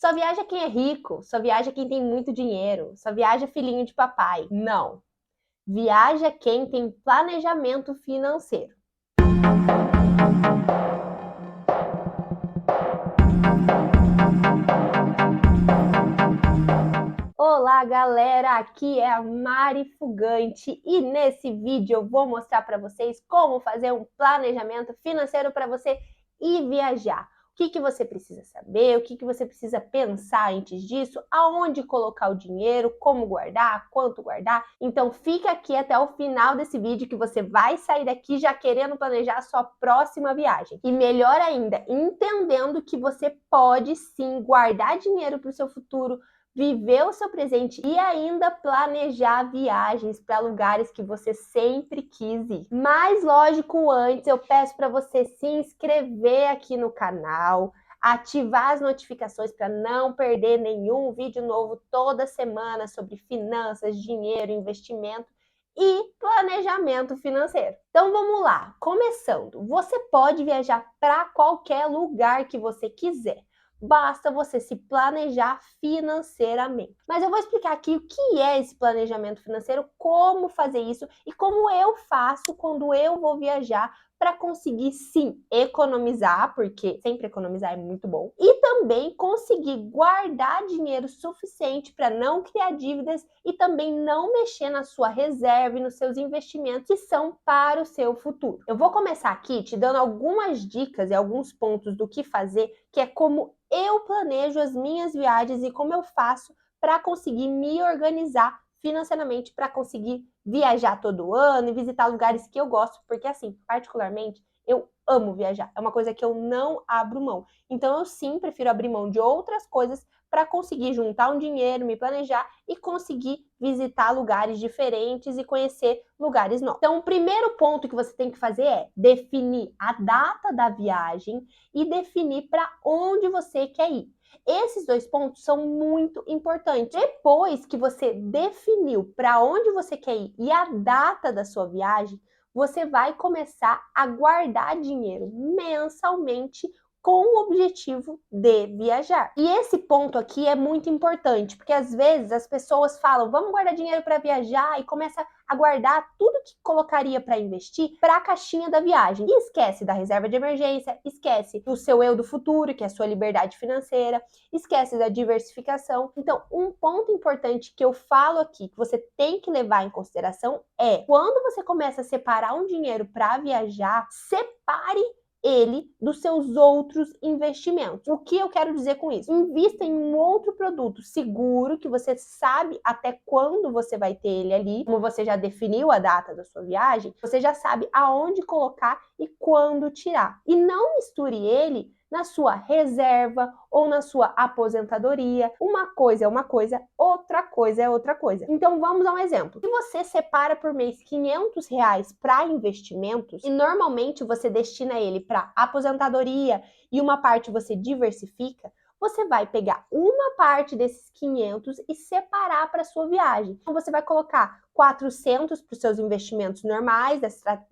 Só viaja quem é rico, só viaja quem tem muito dinheiro, só viaja filhinho de papai. Não. Viaja quem tem planejamento financeiro. Olá, galera! Aqui é a Mari Fugante e nesse vídeo eu vou mostrar para vocês como fazer um planejamento financeiro para você ir viajar. O que você precisa saber, o que você precisa pensar antes disso, aonde colocar o dinheiro, como guardar, quanto guardar. Então fica aqui até o final desse vídeo que você vai sair daqui já querendo planejar a sua próxima viagem. E melhor ainda, entendendo que você pode sim guardar dinheiro para o seu futuro, viver o seu presente e ainda planejar viagens para lugares que você sempre quis ir. Mas lógico, antes eu peço para você se inscrever aqui no canal, ativar as notificações para não perder nenhum vídeo novo toda semana sobre finanças, dinheiro, investimento e planejamento financeiro. Então vamos lá, começando. Você pode viajar para qualquer lugar que você quiser. Basta você se planejar financeiramente. Mas eu vou explicar aqui o que é esse planejamento financeiro, como fazer isso e como eu faço quando eu vou viajar para conseguir sim economizar, porque sempre economizar é muito bom, e também conseguir guardar dinheiro suficiente para não criar dívidas e também não mexer na sua reserva e nos seus investimentos que são para o seu futuro. Eu vou começar aqui te dando algumas dicas e alguns pontos do que fazer, que é como eu planejo as minhas viagens e como eu faço para conseguir me organizar financeiramente para conseguir viajar todo ano e visitar lugares que eu gosto, porque assim, particularmente, eu amo viajar. É uma coisa que eu não abro mão. Então eu sim prefiro abrir mão de outras coisas para conseguir juntar um dinheiro, me planejar e conseguir visitar lugares diferentes e conhecer lugares novos. Então, o primeiro ponto que você tem que fazer é definir a data da viagem e definir para onde você quer ir. Esses dois pontos são muito importantes. Depois que você definiu para onde você quer ir e a data da sua viagem, você vai começar a guardar dinheiro mensalmente com o objetivo de viajar. E esse ponto aqui é muito importante, porque às vezes as pessoas falam, vamos guardar dinheiro para viajar e começa a guardar tudo que colocaria para investir para a caixinha da viagem. E esquece da reserva de emergência, esquece do seu eu do futuro, que é a sua liberdade financeira, esquece da diversificação. Então, um ponto importante que eu falo aqui, que você tem que levar em consideração é, quando você começa a separar um dinheiro para viajar, separe ele dos seus outros investimentos. O que eu quero dizer com isso? Invista em um outro produto seguro, que você sabe até quando você vai ter ele ali, como você já definiu a data da sua viagem, você já sabe aonde colocar e quando tirar. E não misture ele na sua reserva ou na sua aposentadoria. Uma coisa é uma coisa, outra coisa é outra coisa. Então vamos a um exemplo. Se você separa por mês R$ 500 para investimentos e normalmente você destina ele para aposentadoria e uma parte você diversifica, você vai pegar uma parte desses 500 e separar para sua viagem. Então você vai colocar 400 para os seus investimentos normais,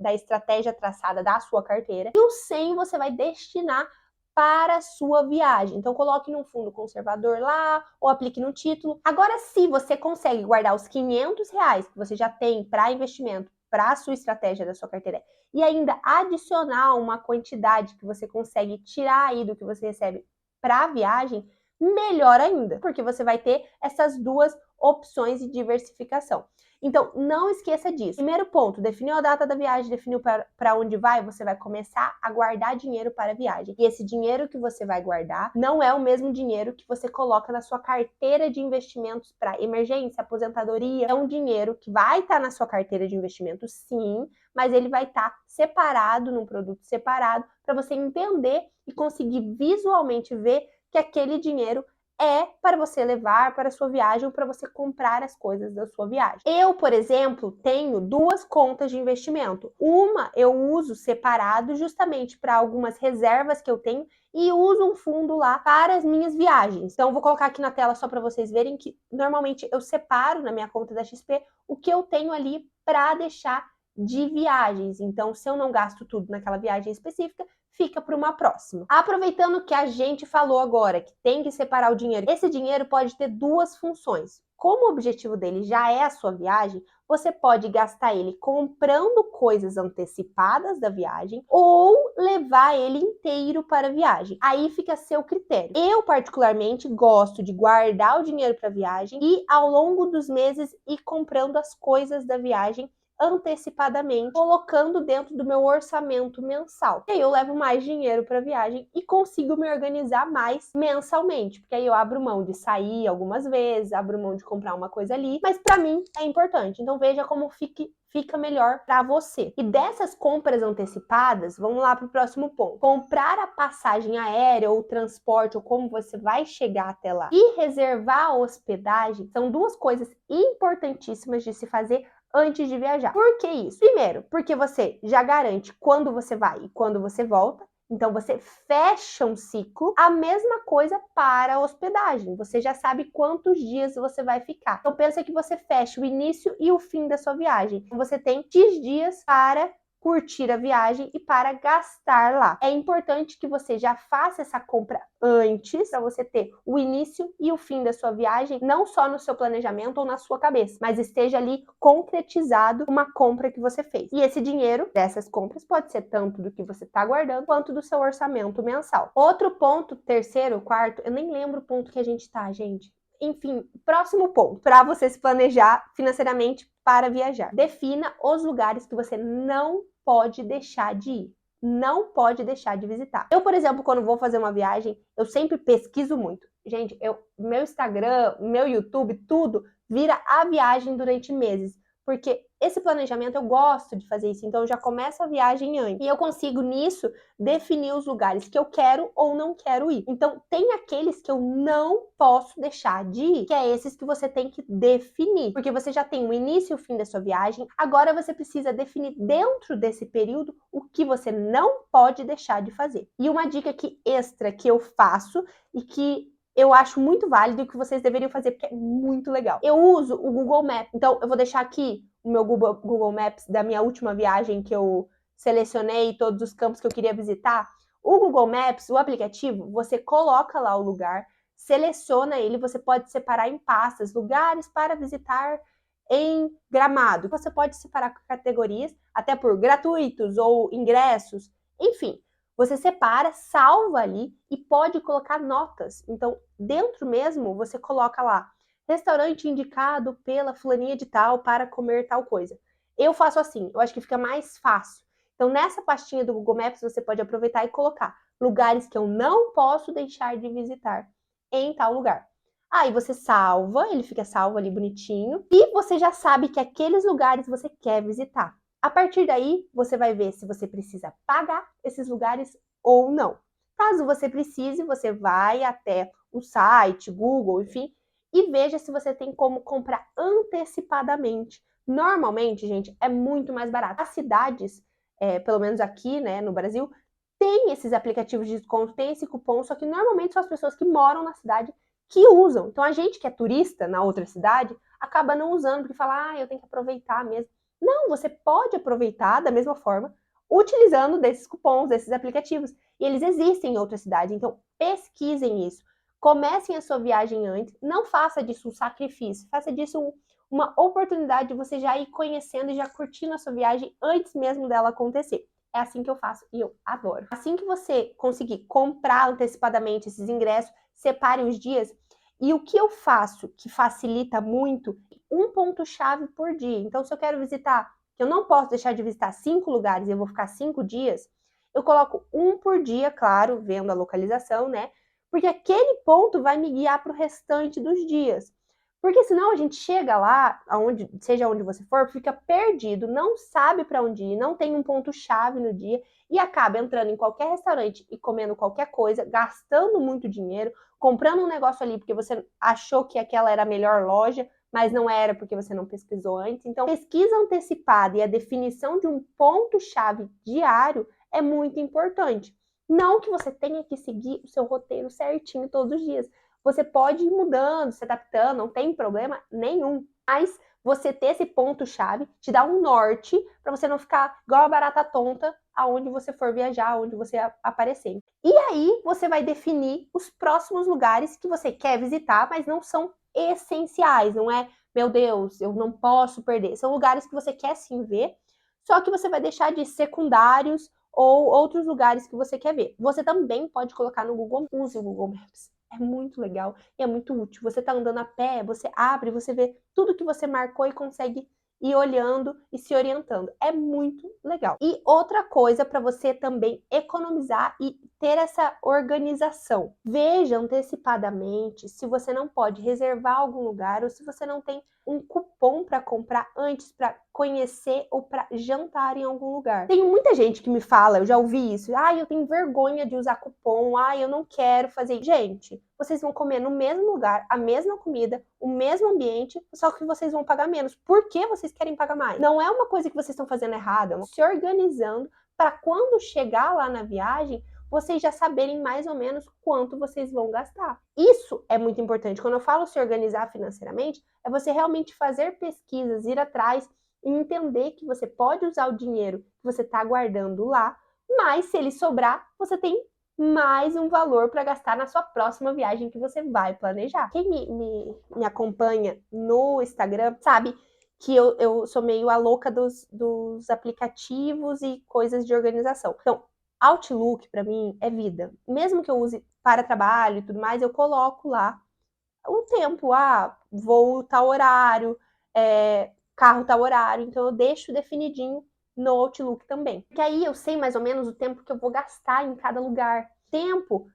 da estratégia traçada da sua carteira, e os 100 você vai destinar para a sua viagem. Então coloque num fundo conservador lá ou aplique no título. Agora, se você consegue guardar os R$ 500 que você já tem para investimento, para a sua estratégia da sua carteira e ainda adicionar uma quantidade que você consegue tirar aí do que você recebe para a viagem, melhor ainda, porque você vai ter essas duas opções de diversificação. Então, não esqueça disso. Primeiro ponto, definiu a data da viagem, definiu para onde vai, você vai começar a guardar dinheiro para a viagem. E esse dinheiro que você vai guardar não é o mesmo dinheiro que você coloca na sua carteira de investimentos para emergência, aposentadoria. É um dinheiro que vai estar na sua carteira de investimentos, sim, mas ele vai estar separado, num produto separado, para você entender e conseguir visualmente ver que aquele dinheiro é para você levar para a sua viagem ou para você comprar as coisas da sua viagem. Eu, por exemplo, tenho duas contas de investimento. Uma eu uso separado justamente para algumas reservas que eu tenho e uso um fundo lá para as minhas viagens. Então, vou colocar aqui na tela só para vocês verem que normalmente eu separo na minha conta da XP o que eu tenho ali para deixar de viagens. Então, se eu não gasto tudo naquela viagem específica, fica para uma próxima. Aproveitando que a gente falou agora que tem que separar o dinheiro, esse dinheiro pode ter duas funções. Como o objetivo dele já é a sua viagem, você pode gastar ele comprando coisas antecipadas da viagem ou levar ele inteiro para a viagem. Aí fica a seu critério. Eu, particularmente, gosto de guardar o dinheiro para a viagem e, ao longo dos meses, ir comprando as coisas da viagem antecipadamente, colocando dentro do meu orçamento mensal. E aí eu levo mais dinheiro para a viagem e consigo me organizar mais mensalmente, porque aí eu abro mão de sair algumas vezes, abro mão de comprar uma coisa ali, mas para mim é importante. Então veja como fica melhor para você. E dessas compras antecipadas, vamos lá para o próximo ponto. Comprar a passagem aérea ou transporte ou como você vai chegar até lá e reservar a hospedagem são duas coisas importantíssimas de se fazer antes de viajar. Por que isso? Primeiro, porque você já garante quando você vai e quando você volta. Então você fecha um ciclo. A mesma coisa para a hospedagem. Você já sabe quantos dias você vai ficar. Então pensa que você fecha o início e o fim da sua viagem. Você tem X dias para curtir a viagem e para gastar lá. É importante que você já faça essa compra antes, para você ter o início e o fim da sua viagem, não só no seu planejamento ou na sua cabeça, mas esteja ali concretizado uma compra que você fez. E esse dinheiro dessas compras pode ser tanto do que você está guardando, quanto do seu orçamento mensal. Outro ponto, terceiro, quarto, eu nem lembro o ponto que a gente tá, gente. Enfim, próximo ponto, para você se planejar financeiramente para viajar. Defina os lugares que você não pode deixar de ir. Não pode deixar de visitar. Eu, por exemplo, quando vou fazer uma viagem, eu sempre pesquiso muito. Gente, meu Instagram, meu YouTube, tudo vira a viagem durante meses. Porque esse planejamento eu gosto de fazer isso, então eu já começo a viagem antes. E eu consigo nisso definir os lugares que eu quero ou não quero ir. Então tem aqueles que eu não posso deixar de ir, que é esses que você tem que definir. Porque você já tem o início e o fim da sua viagem, agora você precisa definir dentro desse período o que você não pode deixar de fazer. E uma dica aqui extra que eu faço e que eu acho muito válido e que vocês deveriam fazer, porque é muito legal. Eu uso o Google Maps, então eu vou deixar aqui o meu Google Maps da minha última viagem que eu selecionei todos os campos que eu queria visitar. O Google Maps, o aplicativo, você coloca lá o lugar, seleciona ele, você pode separar em pastas, lugares para visitar em Gramado. Você pode separar por categorias, até por gratuitos ou ingressos, enfim. Você separa, salva ali e pode colocar notas. Então, dentro mesmo, você coloca lá, restaurante indicado pela fulaninha de tal para comer tal coisa. Eu faço assim, eu acho que fica mais fácil. Então, nessa pastinha do Google Maps, você pode aproveitar e colocar lugares que eu não posso deixar de visitar em tal lugar. Aí você salva, ele fica salvo ali bonitinho, e você já sabe que aqueles lugares você quer visitar. A partir daí, você vai ver se você precisa pagar esses lugares ou não. Caso você precise, você vai até o site, Google, enfim, e veja se você tem como comprar antecipadamente. Normalmente, gente, é muito mais barato. As cidades, pelo menos aqui, né, no Brasil, tem esses aplicativos de desconto, tem esse cupom, só que normalmente são as pessoas que moram na cidade que usam. Então, a gente que é turista na outra cidade, acaba não usando, porque fala, eu tenho que aproveitar mesmo. Não, você pode aproveitar da mesma forma, utilizando desses cupons, desses aplicativos. E eles existem em outras cidades, então pesquisem isso. Comecem a sua viagem antes, não faça disso um sacrifício, faça disso uma oportunidade de você já ir conhecendo e já curtindo a sua viagem antes mesmo dela acontecer. É assim que eu faço e eu adoro. Assim que você conseguir comprar antecipadamente esses ingressos, separe os dias. E o que eu faço que facilita muito, um ponto-chave por dia. Então, se eu quero visitar, que eu não posso deixar de visitar 5 lugares e eu vou ficar 5 dias, eu coloco um por dia, claro, vendo a localização, né? Porque aquele ponto vai me guiar para o restante dos dias. Porque senão a gente chega lá, seja onde você for, fica perdido, não sabe para onde ir, não tem um ponto-chave no dia e acaba entrando em qualquer restaurante e comendo qualquer coisa, gastando muito dinheiro, comprando um negócio ali porque você achou que aquela era a melhor loja, mas não era porque você não pesquisou antes. Então, pesquisa antecipada e a definição de um ponto-chave diário é muito importante. Não que você tenha que seguir o seu roteiro certinho todos os dias. Você pode ir mudando, se adaptando, não tem problema nenhum. Mas você ter esse ponto-chave te dá um norte para você não ficar igual a barata tonta aonde você for viajar, aonde você aparecer. E aí você vai definir os próximos lugares que você quer visitar, mas não são essenciais, não é, meu Deus, eu não posso perder. São lugares que você quer sim ver, só que você vai deixar de secundários ou outros lugares que você quer ver. Você também pode colocar no Google, use o Google Maps. É muito legal e é muito útil. Você tá andando a pé, você abre, você vê tudo que você marcou e consegue ir olhando e se orientando. É muito legal. E outra coisa para você também economizar e ter essa organização. Veja antecipadamente se você não pode reservar algum lugar ou se você não tem um cupom para comprar antes para conhecer ou para jantar em algum lugar. Tem muita gente que me fala, eu já ouvi isso, eu tenho vergonha de usar cupom, eu não quero fazer. Gente, vocês vão comer no mesmo lugar, a mesma comida, o mesmo ambiente, só que vocês vão pagar menos. Por que vocês querem pagar mais? Não é uma coisa que vocês estão fazendo errada, se organizando para quando chegar lá na viagem, vocês já saberem mais ou menos quanto vocês vão gastar. Isso é muito importante. Quando eu falo se organizar financeiramente, é você realmente fazer pesquisas, ir atrás e entender que você pode usar o dinheiro que você está guardando lá, mas se ele sobrar, você tem mais um valor para gastar na sua próxima viagem que você vai planejar. Quem me acompanha no Instagram sabe que eu sou meio a louca dos aplicativos e coisas de organização. Então, Outlook, para mim, é vida. Mesmo que eu use para trabalho e tudo mais, eu coloco lá o tempo. Voo tal horário, carro tal horário. Então, eu deixo definidinho no Outlook também. Porque aí eu sei mais ou menos o tempo que eu vou gastar em cada lugar. Tempo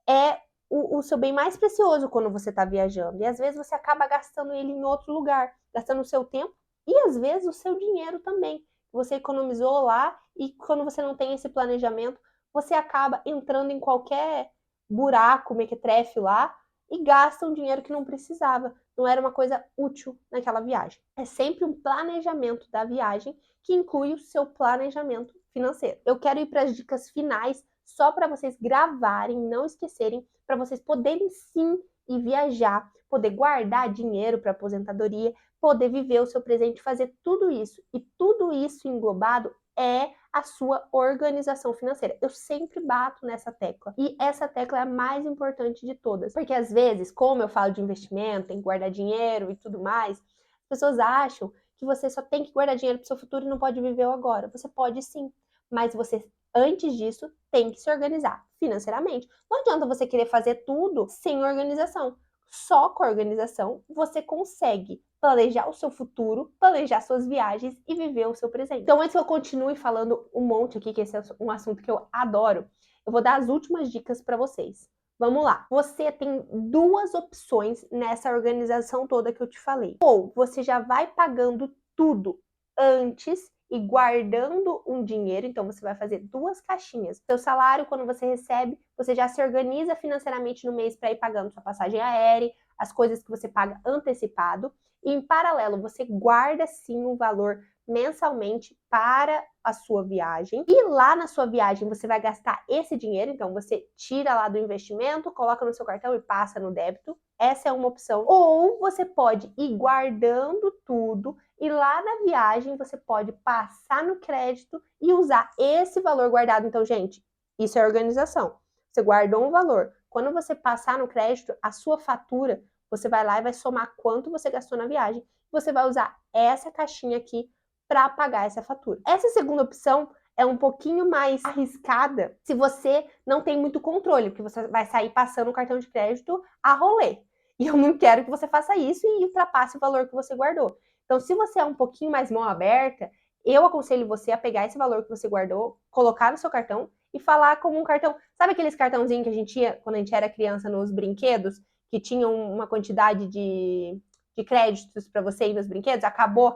é o seu bem mais precioso quando você está viajando. E às vezes você acaba gastando ele em outro lugar, gastando o seu tempo e às vezes o seu dinheiro também. Você economizou lá e quando você não tem esse planejamento, você acaba entrando em qualquer buraco, mequetrefe lá e gasta um dinheiro que não precisava. Não era uma coisa útil naquela viagem. É sempre um planejamento da viagem que inclui o seu planejamento financeiro. Eu quero ir para as dicas finais só para vocês gravarem, não esquecerem, para vocês poderem sim ir viajar, poder guardar dinheiro para aposentadoria, poder viver o seu presente, fazer tudo isso. E tudo isso englobado é a sua organização financeira. Eu sempre bato nessa tecla. E essa tecla é a mais importante de todas. Porque às vezes, como eu falo de investimento, tem que guardar dinheiro e tudo mais, as pessoas acham que você só tem que guardar dinheiro para o seu futuro e não pode viver o agora. Você pode sim, mas você, antes disso, tem que se organizar financeiramente. Não adianta você querer fazer tudo sem organização. Só com a organização você consegue planejar o seu futuro, planejar suas viagens e viver o seu presente. Então, antes que eu continue falando um monte aqui, que esse é um assunto que eu adoro, eu vou dar as últimas dicas para vocês. Vamos lá. Você tem duas opções nessa organização toda que eu te falei. Ou você já vai pagando tudo antes e guardando um dinheiro, então você vai fazer duas caixinhas. Seu salário, quando você recebe, você já se organiza financeiramente no mês para ir pagando sua passagem aérea, as coisas que você paga antecipado. E em paralelo, você guarda sim um valor mensalmente para a sua viagem. E lá na sua viagem você vai gastar esse dinheiro, então você tira lá do investimento, coloca no seu cartão e passa no débito. Essa é uma opção. Ou você pode ir guardando tudo e lá na viagem você pode passar no crédito e usar esse valor guardado. Então, gente, isso é organização. Você guardou um valor. Quando você passar no crédito, a sua fatura, você vai lá e vai somar quanto você gastou na viagem. Você vai usar essa caixinha aqui para pagar essa fatura. Essa segunda opção é um pouquinho mais arriscada se você não tem muito controle, porque você vai sair passando o cartão de crédito a rolê. E eu não quero que você faça isso e ultrapasse o valor que você guardou. Então, se você é um pouquinho mais mão aberta, eu aconselho você a pegar esse valor que você guardou, colocar no seu cartão e falar como um cartão. Sabe aqueles cartãozinhos que a gente tinha quando a gente era criança nos brinquedos, que tinham uma quantidade de créditos para você ir nos brinquedos? Acabou,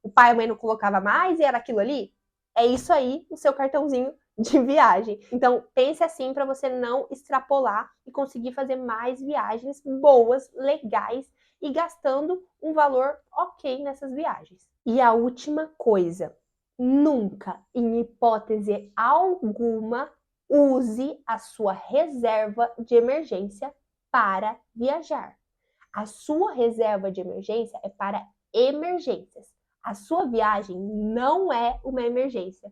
o pai e a mãe não colocava mais e era aquilo ali? É isso aí, o seu cartãozinho de viagem. Então, pense assim para você não extrapolar e conseguir fazer mais viagens boas, legais e gastando um valor ok nessas viagens. E a última coisa, nunca, em hipótese alguma, use a sua reserva de emergência para viajar. A sua reserva de emergência é para emergências. A sua viagem não é uma emergência.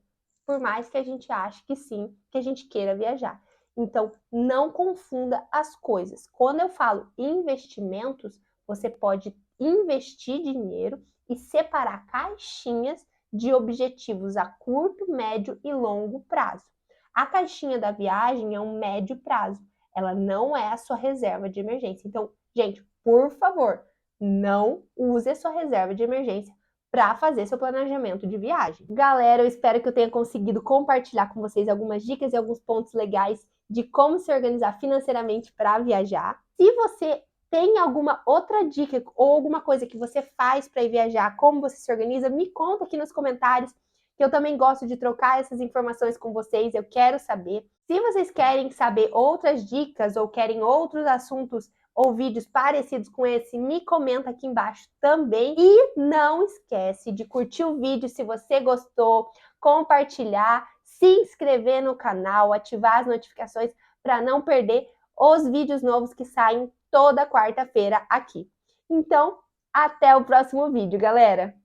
por mais que a gente ache que sim, que a gente queira viajar. Então, não confunda as coisas. Quando eu falo investimentos, você pode investir dinheiro e separar caixinhas de objetivos a curto, médio e longo prazo. A caixinha da viagem é um médio prazo, ela não é a sua reserva de emergência. Então, gente, por favor, não use a sua reserva de emergência para fazer seu planejamento de viagem. Galera, eu espero que eu tenha conseguido compartilhar com vocês algumas dicas e alguns pontos legais de como se organizar financeiramente para viajar. Se você tem alguma outra dica ou alguma coisa que você faz para ir viajar, como você se organiza, me conta aqui nos comentários, que eu também gosto de trocar essas informações com vocês, eu quero saber. Se vocês querem saber outras dicas ou querem outros assuntos ou vídeos parecidos com esse, me comenta aqui embaixo também. E não esquece de curtir o vídeo se você gostou, compartilhar, se inscrever no canal, ativar as notificações para não perder os vídeos novos que saem toda quarta-feira aqui. Então, até o próximo vídeo, galera!